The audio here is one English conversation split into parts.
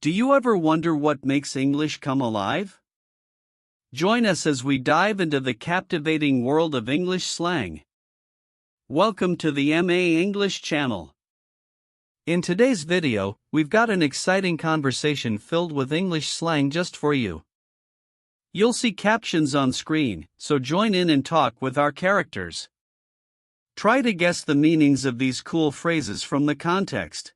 Do you ever wonder what makes English come alive? Join us as we dive into the captivating world of English slang. Welcome to the MA English channel. In today's video, we've got an exciting conversation filled with English slang just for you. You'll see captions on screen, so join in and talk with our characters. Try to guess the meanings of these cool phrases from the context.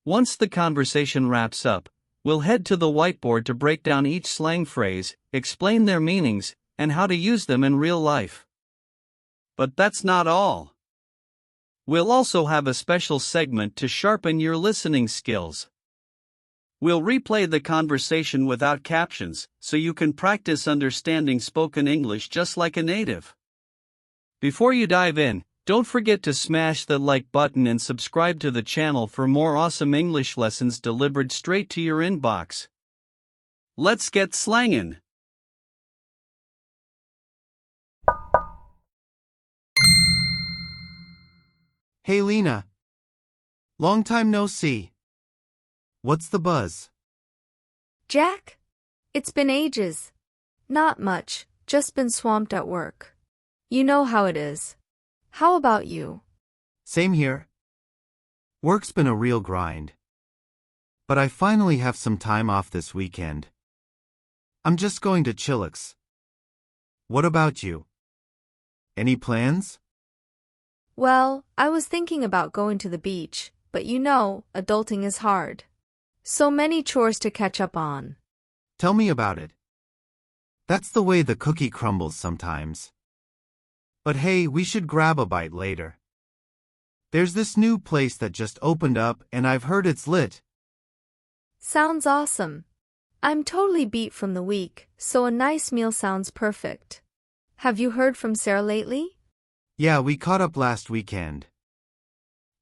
Once the conversation wraps up, we'll head to the whiteboard to break down each slang phrase, explain their meanings, and how to use them in real life. But that's not all. We'll also have a special segment to sharpen your listening skills. We'll replay the conversation without captions, so you can practice understanding spoken English just like a native. Before you dive in, don't forget to smash the like button and subscribe to the channel for more awesome English lessons delivered straight to your inbox. Let's get slangin'! Hey Lena. Long time no see. What's the buzz? Jack? It's been ages. Not much, just been swamped at work. You know how it is. How about you? Same here. Work's been a real grind. But I finally have some time off this weekend. I'm just going to chillax. What about you? Any plans? Well, I was thinking about going to the beach, but you know, adulting is hard. So many chores to catch up on. Tell me about it. That's the way the cookie crumbles sometimes. But hey, we should grab a bite later. There's this new place that just opened up and I've heard it's lit. Sounds awesome. I'm totally beat from the week, so a nice meal sounds perfect. Have you heard from Sarah lately? Yeah, we caught up last weekend.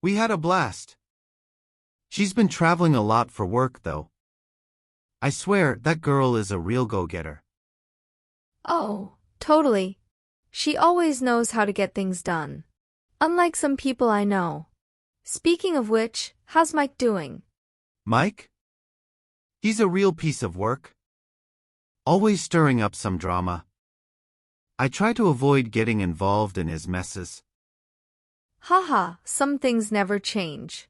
We had a blast. She's been traveling a lot for work though. I swear, that girl is a real go-getter. Oh, totally. She always knows how to get things done. Unlike some people I know. Speaking of which, how's Mike doing? Mike? He's a real piece of work. Always stirring up some drama. I try to avoid getting involved in his messes. Haha, some things never change.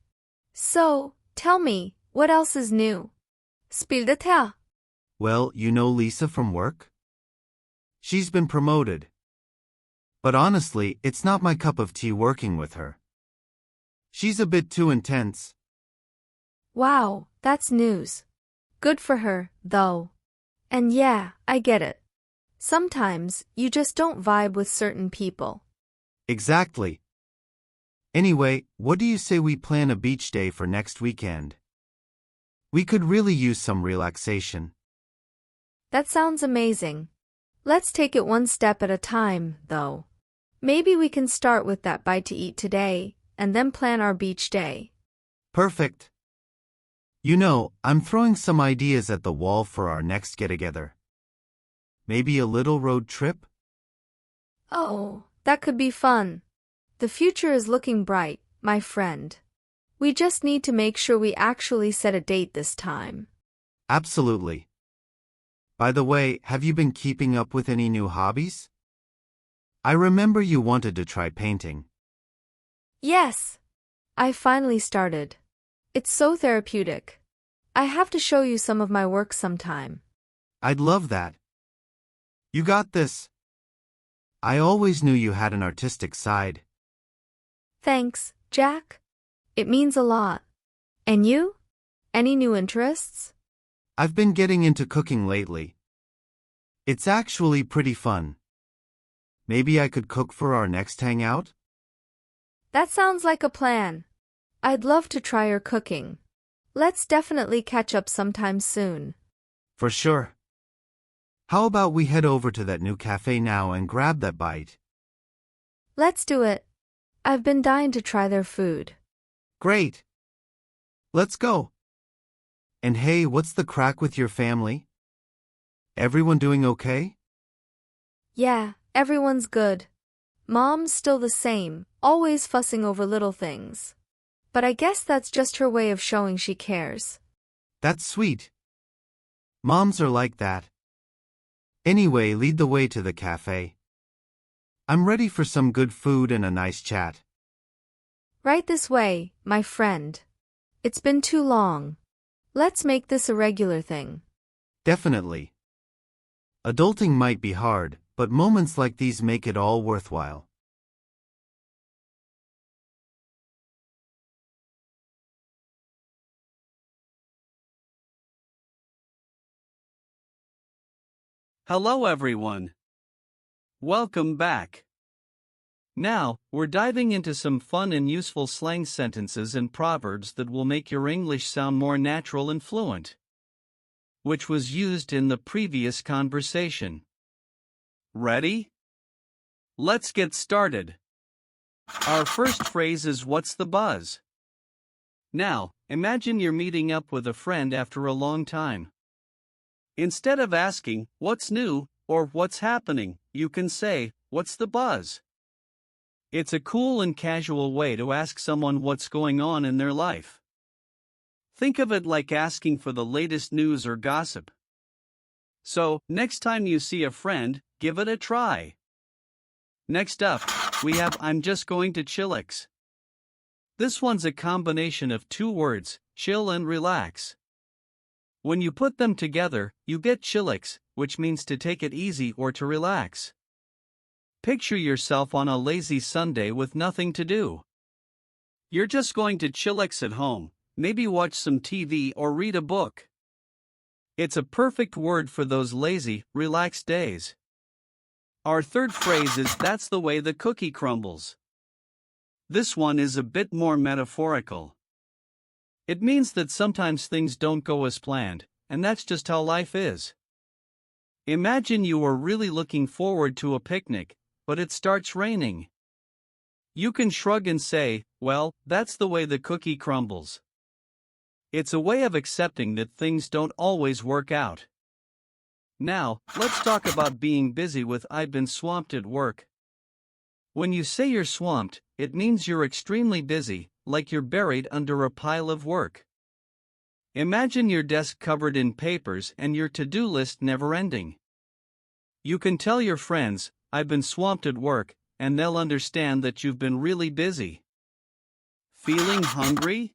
So, tell me, what else is new? Spill det här. Well, you know Lisa from work? She's been promoted. But honestly, it's not my cup of tea working with her. She's a bit too intense. Wow, that's news. Good for her, though. And yeah, I get it. Sometimes, you just don't vibe with certain people. Exactly. Anyway, what do you say we plan a beach day for next weekend? We could really use some relaxation. That sounds amazing. Let's take it one step at a time, though. Maybe we can start with that bite to eat today, and then plan our beach day. Perfect. You know, I'm throwing some ideas at the wall for our next get-together. Maybe a little road trip? Oh, that could be fun. The future is looking bright, my friend. We just need to make sure we actually set a date this time. Absolutely. By the way, have you been keeping up with any new hobbies? I remember you wanted to try painting. Yes. I finally started. It's so therapeutic. I have to show you some of my work sometime. I'd love that. You got this. I always knew you had an artistic side. Thanks, Jack. It means a lot. And you? Any new interests? I've been getting into cooking lately. It's actually pretty fun. Maybe I could cook for our next hangout? That sounds like a plan. I'd love to try your cooking. Let's definitely catch up sometime soon. For sure. How about we head over to that new cafe now and grab that bite? Let's do it. I've been dying to try their food. Great. Let's go. And hey, what's the crack with your family? Everyone doing okay? Yeah, everyone's good. Mom's still the same, always fussing over little things. But I guess that's just her way of showing she cares. That's sweet. Moms are like that. Anyway, lead the way to the cafe. I'm ready for some good food and a nice chat. Right this way, my friend. It's been too long. Let's make this a regular thing. Definitely. Adulting might be hard, but moments like these make it all worthwhile. Hello everyone. Welcome back. Now, we're diving into some fun and useful slang sentences and proverbs that will make your English sound more natural and fluent, which was used in the previous conversation. Ready? Let's get started. Our first phrase is "what's the buzz?" Now, imagine you're meeting up with a friend after a long time. Instead of asking, "What's new?" or "What's happening?" you can say, "What's the buzz?" It's a cool and casual way to ask someone what's going on in their life. Think of it like asking for the latest news or gossip. So, next time you see a friend, give it a try. Next up, we have "I'm just going to chillax." This one's a combination of two words, chill and relax. When you put them together, you get chillax, which means to take it easy or to relax. Picture yourself on a lazy Sunday with nothing to do. You're just going to chillax at home, maybe watch some TV or read a book. It's a perfect word for those lazy, relaxed days. Our third phrase is "that's the way the cookie crumbles." This one is a bit more metaphorical. It means that sometimes things don't go as planned, and that's just how life is. Imagine you are really looking forward to a picnic, but it starts raining. You can shrug and say, "Well, that's the way the cookie crumbles." It's a way of accepting that things don't always work out. Now, let's talk about being busy with "I've been swamped at work." When you say you're swamped, it means you're extremely busy, like you're buried under a pile of work. Imagine your desk covered in papers and your to-do list never ending. You can tell your friends, "I've been swamped at work," and they'll understand that you've been really busy. Feeling hungry?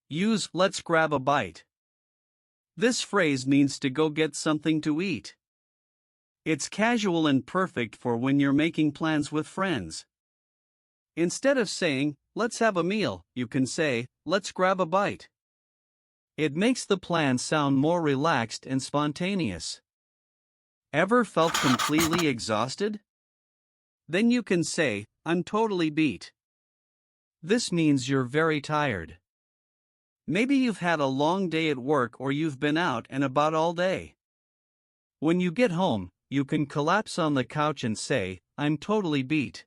Use "let's grab a bite." This phrase means to go get something to eat. It's casual and perfect for when you're making plans with friends. Instead of saying, "Let's have a meal," you can say, "Let's grab a bite." It makes the plan sound more relaxed and spontaneous. Ever felt completely exhausted? Then you can say, "I'm totally beat." This means you're very tired. Maybe you've had a long day at work or you've been out and about all day. When you get home, you can collapse on the couch and say, "I'm totally beat."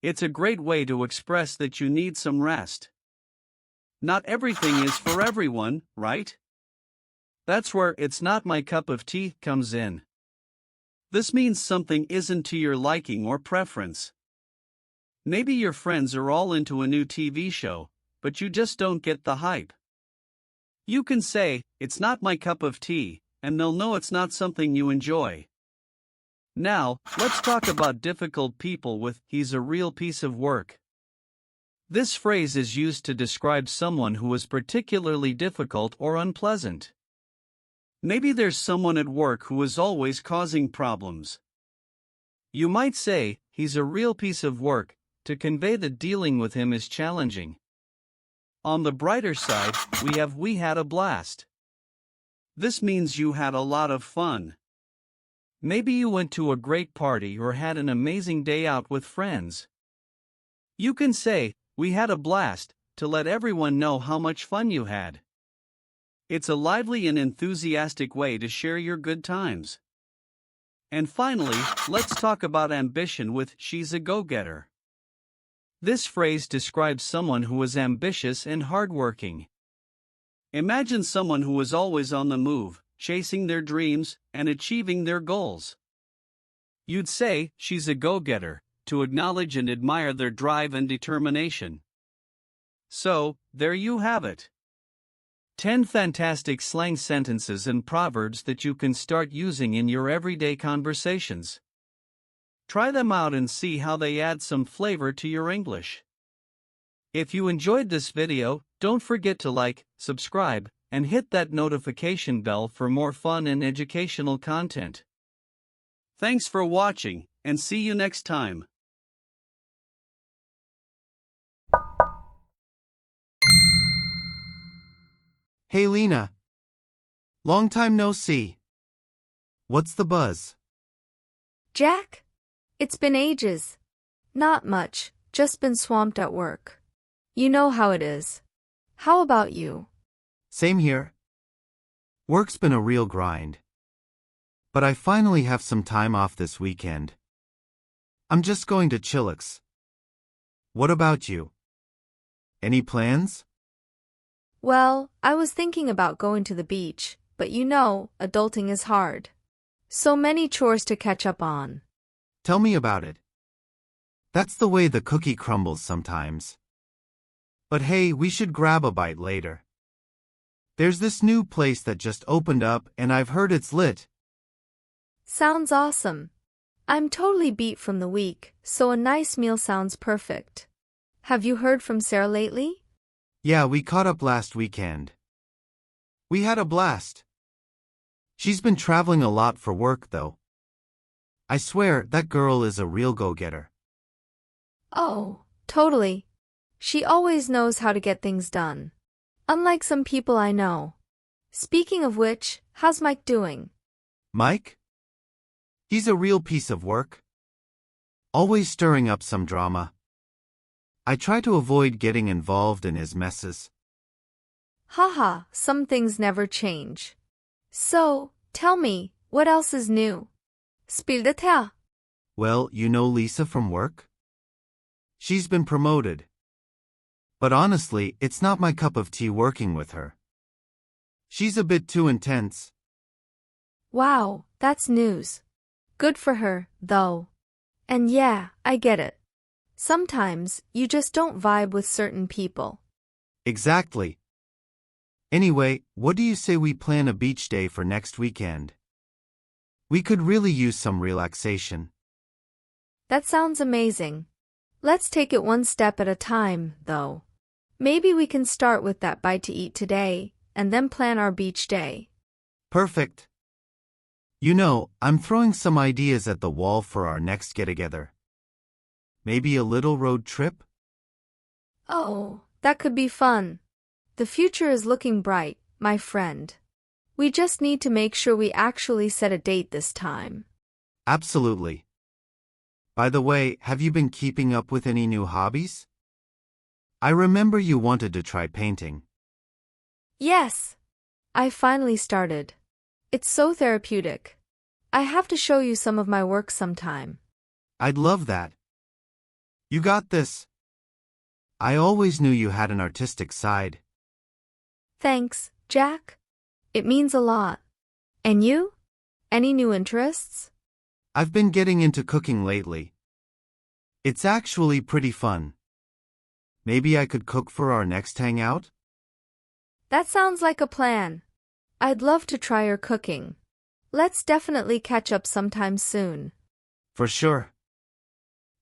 It's a great way to express that you need some rest. Not everything is for everyone, right? That's where "it's not my cup of tea" comes in. This means something isn't to your liking or preference. Maybe your friends are all into a new TV show, but you just don't get the hype. You can say, "It's not my cup of tea," and they'll know it's not something you enjoy. Now, let's talk about difficult people with "he's a real piece of work." This phrase is used to describe someone who is particularly difficult or unpleasant. Maybe there's someone at work who is always causing problems. You might say, "He's a real piece of work," to convey that dealing with him is challenging. On the brighter side, we had a blast. This means you had a lot of fun. Maybe you went to a great party or had an amazing day out with friends. You can say, "We had a blast," to let everyone know how much fun you had. It's a lively and enthusiastic way to share your good times. And finally, let's talk about ambition with "she's a go-getter." This phrase describes someone who is ambitious and hardworking. Imagine someone who is always on the move, chasing their dreams and achieving their goals. You'd say, "She's a go-getter," to acknowledge and admire their drive and determination. So, there you have it. 10 fantastic slang sentences and proverbs that you can start using in your everyday conversations. Try them out and see how they add some flavor to your English. If you enjoyed this video, don't forget to like, subscribe, and hit that notification bell for more fun and educational content. Thanks for watching, and see you next time. Hey Lena. Long time no see. What's the buzz? Jack? It's been ages. Not much, just been swamped at work. You know how it is. How about you? Same here. Work's been a real grind. But I finally have some time off this weekend. I'm just going to chillax. What about you? Any plans? Well, I was thinking about going to the beach, but you know, adulting is hard. So many chores to catch up on. Tell me about it. That's the way the cookie crumbles sometimes. But hey, we should grab a bite later. There's this new place that just opened up and I've heard it's lit. Sounds awesome. I'm totally beat from the week, so a nice meal sounds perfect. Have you heard from Sarah lately? Yeah, we caught up last weekend. We had a blast. She's been traveling a lot for work though. I swear, that girl is a real go-getter. Oh, totally. She always knows how to get things done. Unlike some people I know. Speaking of which, how's Mike doing? Mike? He's a real piece of work. Always stirring up some drama. I try to avoid getting involved in his messes. Haha, some things never change. So, tell me, what else is new? Spill the tea. Well, you know Lisa from work? She's been promoted. But honestly, it's not my cup of tea working with her. She's a bit too intense. Wow, that's news. Good for her, though. And yeah, I get it. Sometimes, you just don't vibe with certain people. Exactly. Anyway, what do you say we plan a beach day for next weekend? We could really use some relaxation. That sounds amazing. Let's take it one step at a time, though. Maybe we can start with that bite to eat today, and then plan our beach day. Perfect. You know, I'm throwing some ideas at the wall for our next get-together. Maybe a little road trip? Oh, that could be fun. The future is looking bright, my friend. We just need to make sure we actually set a date this time. Absolutely. By the way, have you been keeping up with any new hobbies? I remember you wanted to try painting. Yes. I finally started. It's so therapeutic. I have to show you some of my work sometime. I'd love that. You got this. I always knew you had an artistic side. Thanks, Jack. It means a lot. And you? Any new interests? I've been getting into cooking lately. It's actually pretty fun. Maybe I could cook for our next hangout? That sounds like a plan. I'd love to try your cooking. Let's definitely catch up sometime soon. For sure.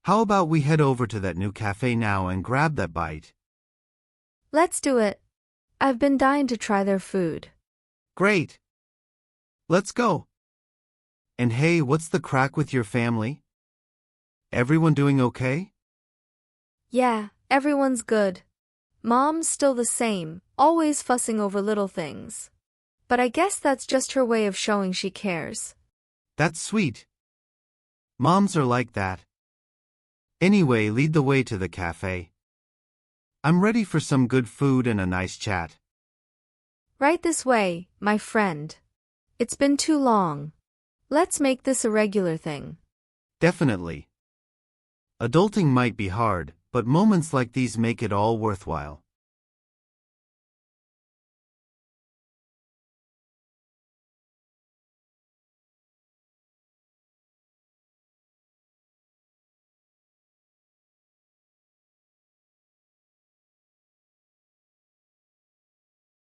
How about we head over to that new cafe now and grab that bite? Let's do it. I've been dying to try their food. Great. Let's go. And hey, what's the crack with your family? Everyone doing okay? Yeah, everyone's good. Mom's still the same, always fussing over little things. But I guess that's just her way of showing she cares. That's sweet. Moms are like that. Anyway, lead the way to the cafe. I'm ready for some good food and a nice chat. Right this way, my friend. It's been too long. Let's make this a regular thing. Definitely. Adulting might be hard, but moments like these make it all worthwhile.